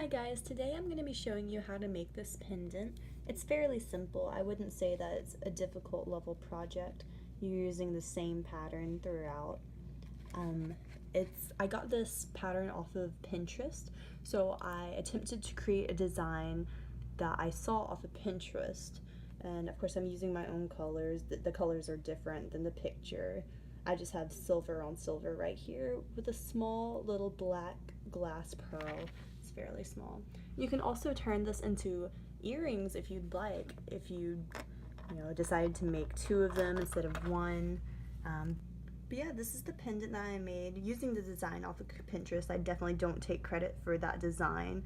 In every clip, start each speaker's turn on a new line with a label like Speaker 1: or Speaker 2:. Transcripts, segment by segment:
Speaker 1: Hi guys, today I'm going to be showing you how to make this pendant. It's fairly simple. I wouldn't say that it's a difficult level project. You're using the same pattern throughout. I got this pattern off of Pinterest, so I attempted to create a design that I saw off of Pinterest, and of course I'm using my own colors. The colors are different than the picture. I just have silver on silver right here with a small little black glass pearl. It's fairly small. You can also turn this into earrings if you'd like, if you decide to make two of them instead of one. But yeah, this is the pendant that I made using the design off of Pinterest. I definitely don't take credit for that design.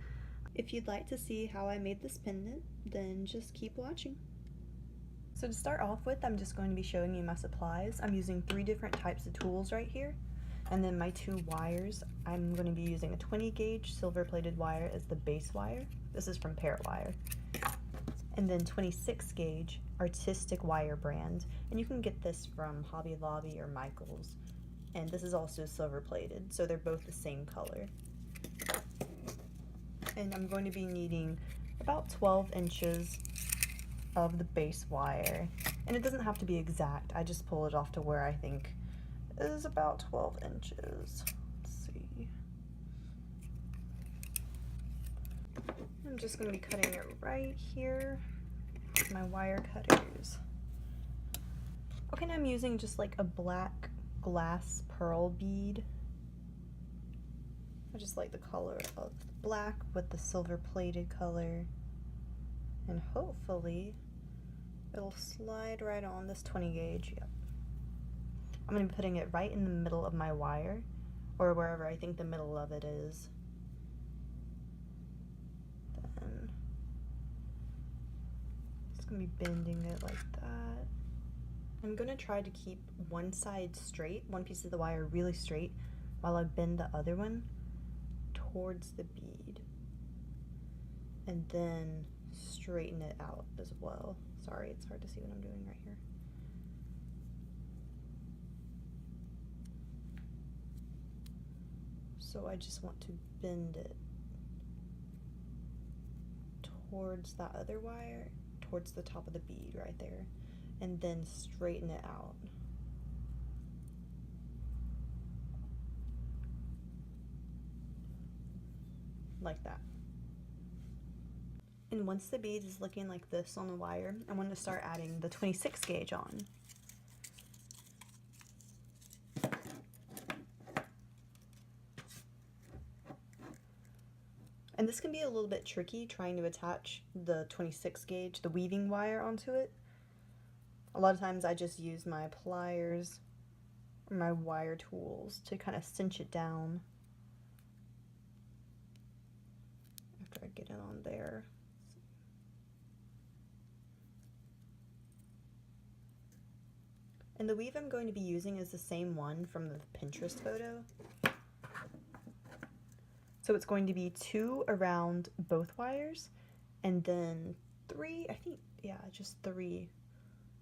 Speaker 1: If you'd like to see how I made this pendant, then just keep watching. So to start off with, I'm just going to be showing you my supplies. I'm using 3 different types of tools right here. And then my 2 wires. I'm going to be using a 20 gauge silver plated wire as the base wire. This is from Parrot Wire. And then 26 gauge artistic wire brand. And you can get this from Hobby Lobby or Michaels. And this is also silver plated, so they're both the same color. And I'm going to be needing about 12 inches of the base wire, and it doesn't have to be exact. I just pull it off to where I think is about 12 inches. Let's see. I'm just going to be cutting it right here with my wire cutters. Okay, now I'm using just like a black glass pearl bead. I just like the color of black with the silver plated color, and hopefully it'll slide right on this 20 gauge. Yep. I'm going to be putting it right in the middle of my wire, or wherever I think the middle of it is. Then just going to be bending it like that. I'm going to try to keep one side straight, one piece of the wire really straight, while I bend the other one towards the bead. And then straighten it out as well. Sorry, it's hard to see what I'm doing right here. So I just want to bend it towards that other wire, towards the top of the bead right there, and then straighten it out. Like that. And once the bead is looking like this on the wire, I want to start adding the 26 gauge on. And this can be a little bit tricky trying to attach the 26 gauge, the weaving wire, onto it. A lot of times I just use my pliers or my wire tools to kind of cinch it down after I get it on there. And the weave I'm going to be using is the same one from the Pinterest photo. So it's going to be 2 around both wires, and then 3, I think, yeah, just 3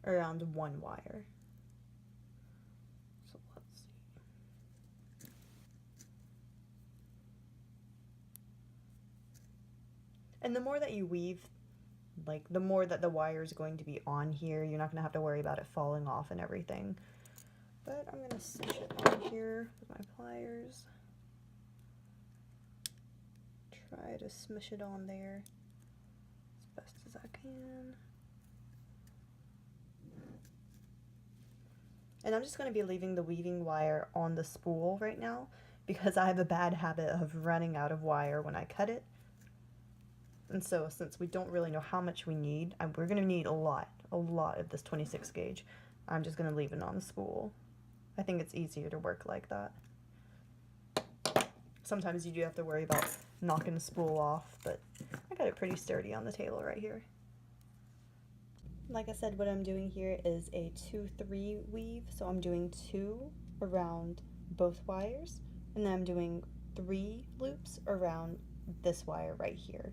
Speaker 1: around one wire. So let's see. And the more that you weave, like the more that the wire is going to be on here, you're not going to have to worry about it falling off and everything. But I'm going to cinch it on here with my pliers. Try to smush it on there as best as I can. And I'm just going to be leaving the weaving wire on the spool right now because I have a bad habit of running out of wire when I cut it. And so since we don't really know how much we need, we're going to need a lot of this 26 gauge. I'm just going to leave it on the spool. I think it's easier to work like that. Sometimes you do have to worry about knocking the spool off, but I got it pretty sturdy on the table right here. Like I said, what I'm doing here is a 2-3 weave, so I'm doing 2 around both wires, and then I'm doing 3 loops around this wire right here.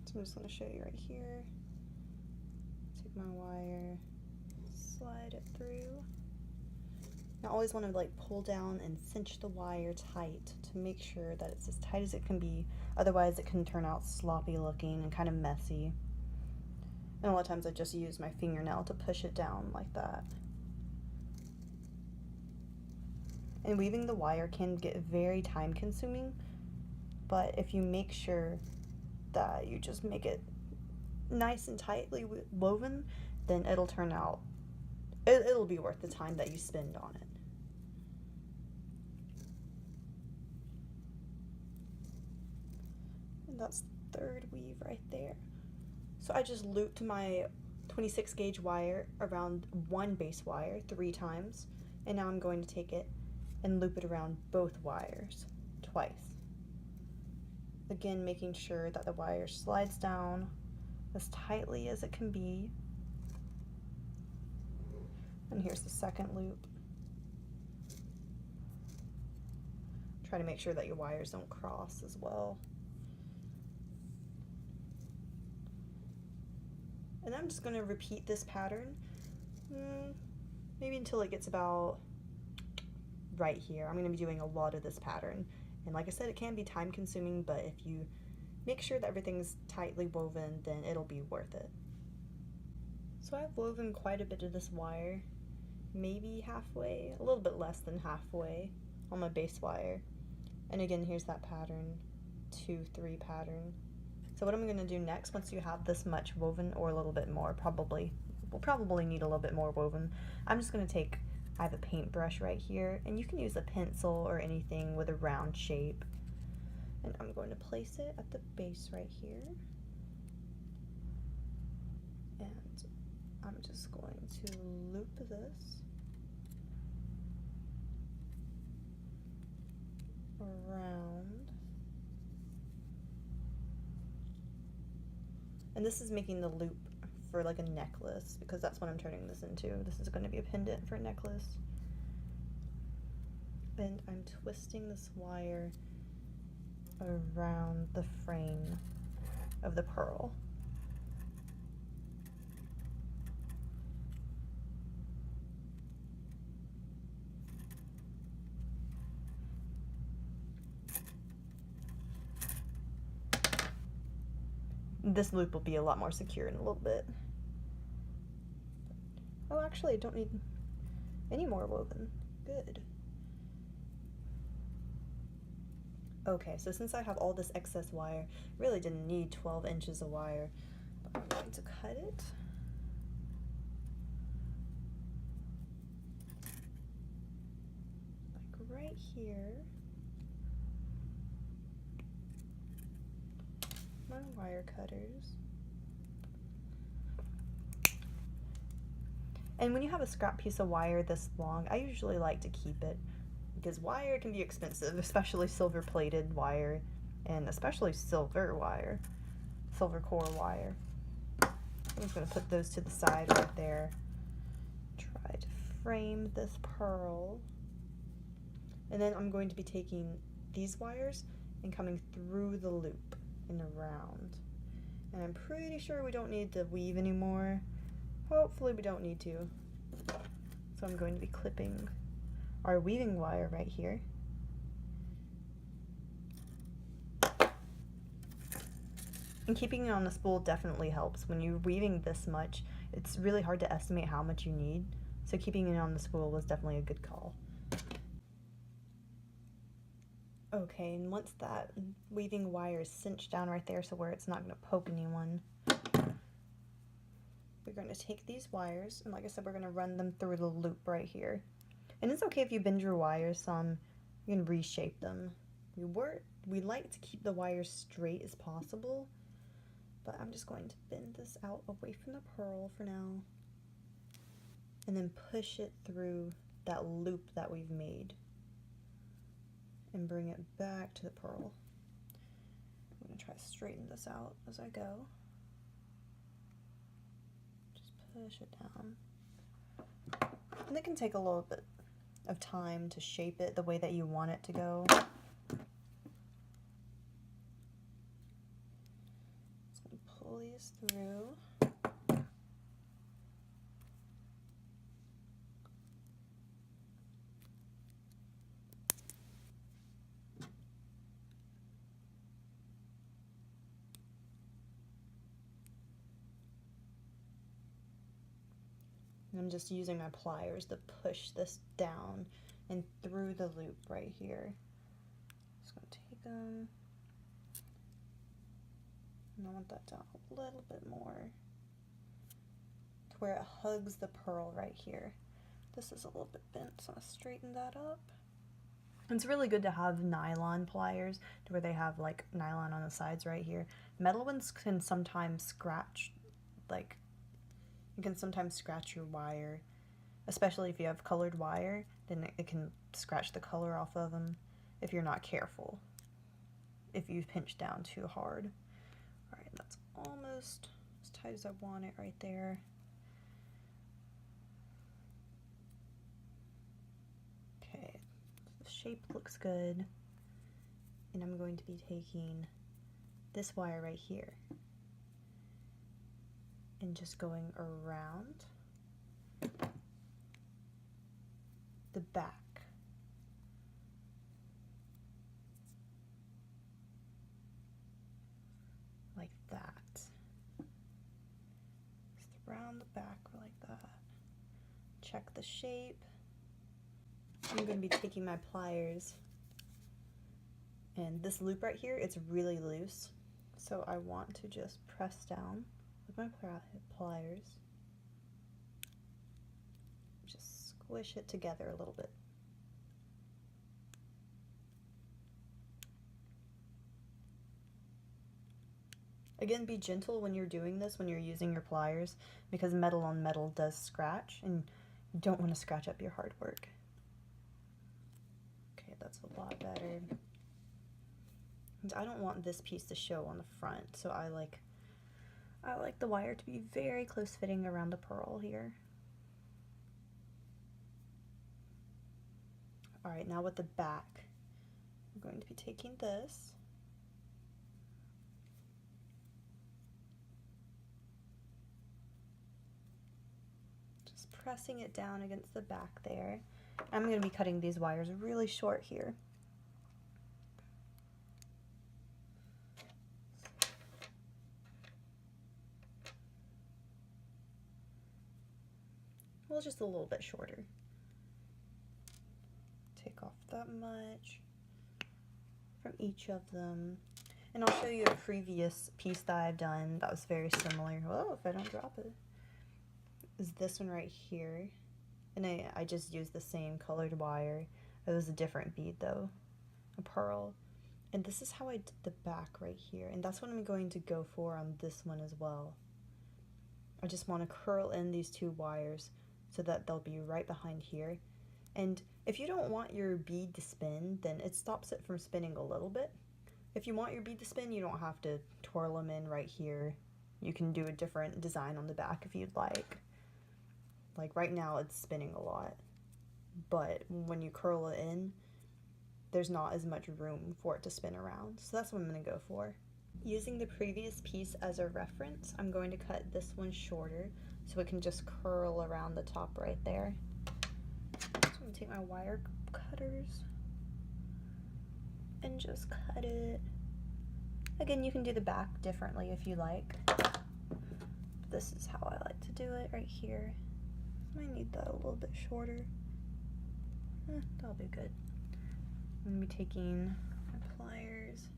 Speaker 1: So I'm just going to show you right here. Take my wire, slide it through. I always want to like pull down and cinch the wire tight to to make sure that it's as tight as it can be. Otherwise it can turn out sloppy looking and kind of messy. And a lot of times I just use my fingernail to push it down like that. And weaving the wire can get very time consuming, but if you make sure that you just make it nice and tightly woven, then it'll turn out, it'll be worth the time that you spend on it. And that's the third weave right there. So I just looped my 26 gauge wire around one base wire 3 times, and now I'm going to take it and loop it around both wires twice. Again, making sure that the wire slides down as tightly as it can be. And here's the second loop. Try to make sure that your wires don't cross as well. And I'm just going to repeat this pattern, maybe until it gets about right here. I'm going to be doing a lot of this pattern. And like I said, it can be time consuming, but if you make sure that everything's tightly woven, then it'll be worth it. So I've woven quite a bit of this wire, maybe halfway, a little bit less than halfway on my base wire. And again, here's that pattern, 2-3 pattern. So what I'm going to do next, once you have this much woven, or a little bit more, we'll probably need a little bit more woven, I'm just going to take, I have a paintbrush right here, and you can use a pencil or anything with a round shape. And I'm going to place it at the base right here. And I'm just going to loop this around. And this is making the loop for like a necklace, because that's what I'm turning this into. This is going to be a pendant for a necklace. And I'm twisting this wire around the frame of the pearl. This loop will be a lot more secure in a little bit. Oh, actually, I don't need any more woven. Good. Okay, so since I have all this excess wire, really didn't need 12 inches of wire, but I'm going to cut it. Like right here. My wire cutters. And when you have a scrap piece of wire this long, I usually like to keep it, because wire can be expensive, especially silver plated wire, and especially silver wire, silver core wire. I'm just going to put those to the side right there. Try to frame this pearl. And then I'm going to be taking these wires and coming through the loop and around. And I'm pretty sure we don't need to weave anymore. Hopefully we don't need to. So I'm going to be clipping our weaving wire right here. And keeping it on the spool definitely helps. When you're weaving this much, it's really hard to estimate how much you need. So keeping it on the spool was definitely a good call. Okay, and once that weaving wire is cinched down right there so where it's not going to poke anyone, we're going to take these wires, and like I said, we're going to run them through the loop right here. And it's okay if you bend your wires some, you can reshape them. We like to keep the wires straight as possible, but I'm just going to bend this out away from the pearl for now, and then push it through that loop that we've made, and bring it back to the pearl. I'm going to try to straighten this out as I go. Just push it down. And it can take a little bit of time to shape it the way that you want it to go. Just going to pull these through. And I'm just using my pliers to push this down and through the loop right here. Just gonna take them, and I want that down a little bit more to where it hugs the pearl right here. This is a little bit bent, so I'll straighten that up. It's really good to have nylon pliers to where they have like nylon on the sides right here. Metal ones can sometimes scratch, like you can sometimes scratch your wire, especially if you have colored wire, then it can scratch the color off of them if you're not careful, if you pinch down too hard. All right, that's almost as tight as I want it right there. Okay, the shape looks good. And I'm going to be taking this wire right here and just going around the back. Like that. Just around the back like that. Check the shape. I'm going to be taking my pliers, and this loop right here, it's really loose, so I want to just press down with my pliers. Just squish it together a little bit. Again, be gentle when you're doing this, when you're using your pliers, because metal on metal does scratch, and you don't want to scratch up your hard work. Okay, that's a lot better. And I don't want this piece to show on the front, so I like the wire to be very close fitting around the pearl here. All right, now with the back, I'm going to be taking this. Just pressing it down against the back there. I'm going to be cutting these wires really short here. Well, just a little bit shorter. Take off that much from each of them. And I'll show you a previous piece that I've done that was very similar. Whoa, if I don't drop it. Is this one right here. And I just used the same colored wire. It was a different bead though, a pearl. And this is how I did the back right here. And that's what I'm going to go for on this one as well. I just want to curl in these two wires so that they'll be right behind here. And if you don't want your bead to spin, then it stops it from spinning a little bit. If you want your bead to spin, you don't have to twirl them in right here. You can do a different design on the back if you'd like. Like right now it's spinning a lot, but when you curl it in, there's not as much room for it to spin around. So that's what I'm going to go for. Using the previous piece as a reference, I'm going to cut this one shorter so it can just curl around the top right there. So I'm going to take my wire cutters and just cut it. Again, you can do the back differently if you like. This is how I like to do it right here. I might need that a little bit shorter. That'll be good. I'm going to be taking my pliers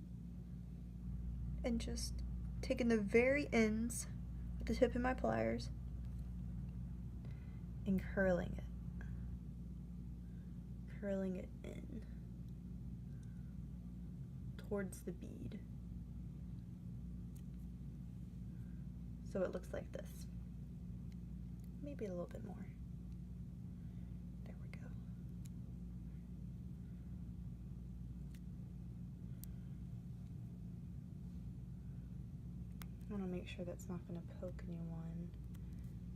Speaker 1: and just taking the very ends with the tip of my pliers and curling it in towards the bead. So it looks like this. Maybe a little bit more. There we go. I want to make sure that's not going to poke anyone.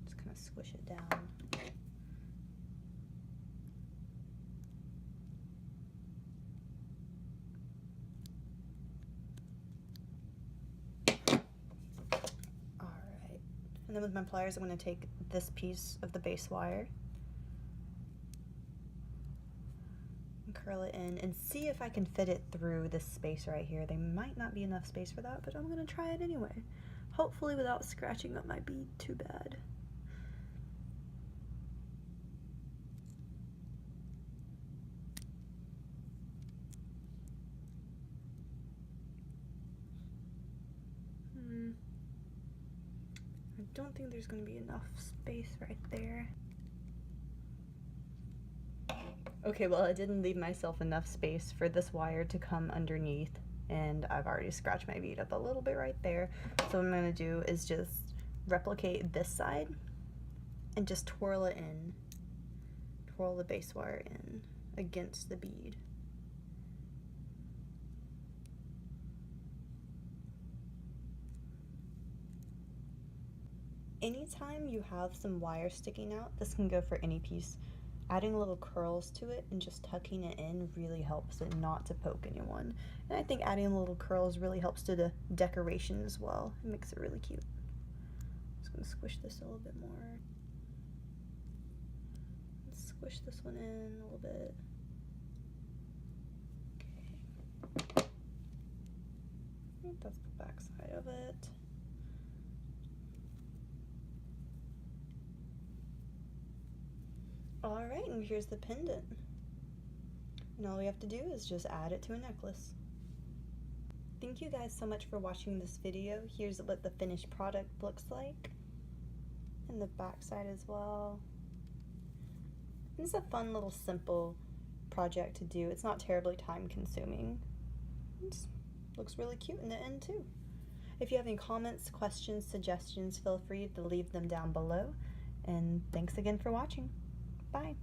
Speaker 1: Just kind of squish it down. Alright. And then with my pliers, I'm going to take this piece of the base wire and curl it in and see if I can fit it through this space right here. There might not be enough space for that, but I'm going to try it anyway. Hopefully without scratching up my bead too bad. don't think there's going to be enough space right there. Okay, well, I didn't leave myself enough space for this wire to come underneath, and I've already scratched my bead up a little bit right there. So what I'm going to do is just replicate this side and just twirl it in, twirl the base wire in against the bead. Anytime you have some wire sticking out, this can go for any piece. Adding little curls to it and just tucking it in really helps it not to poke anyone. And I think adding little curls really helps to the decoration as well. It makes it really cute. I'm just gonna squish this a little bit more. Let's squish this one in a little bit. Okay. I think that's the back side of it. Alright, and here's the pendant. And all we have to do is just add it to a necklace. Thank you guys so much for watching this video. Here's what the finished product looks like. And the back side as well. This is a fun little simple project to do. It's not terribly time consuming. It looks really cute in the end too. If you have any comments, questions, suggestions, feel free to leave them down below. And thanks again for watching. Bye.